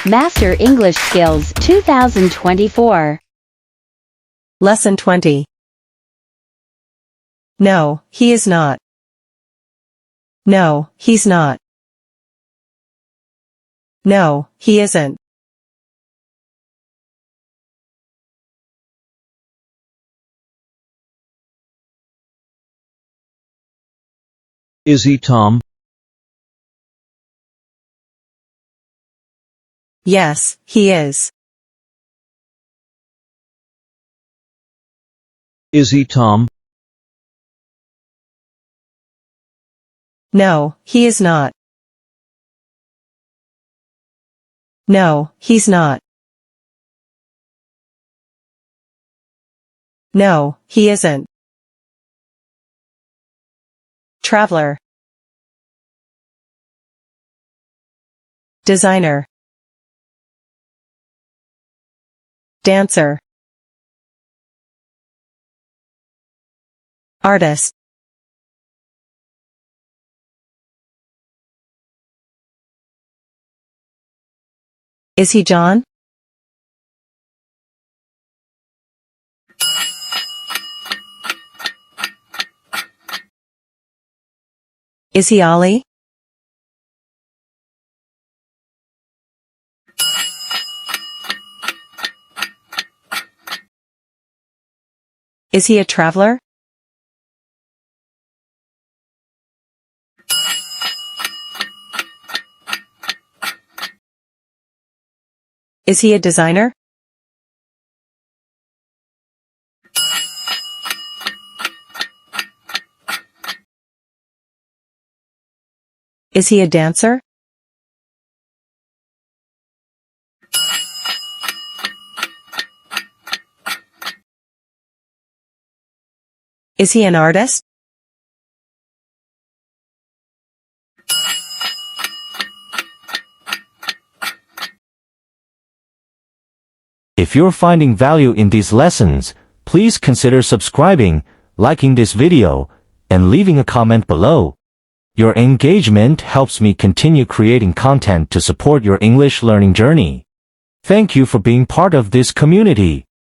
Master English Skills 2024. Lesson 20. No, he is not. No, he's not. No, he isn't. Is he Tom? Yes, he is. Is he Tom? No, he is not. No, he's not. No, he isn't. Traveler. Designer. Dancer. Artist. Is he John? Is he Ollie? Is he a traveler? Is he a designer? Is he a dancer? Is he an artist? If you're finding value in these lessons, please consider subscribing, liking this video, and leaving a comment below. Your engagement helps me continue creating content to support your English learning journey. Thank you for being part of this community.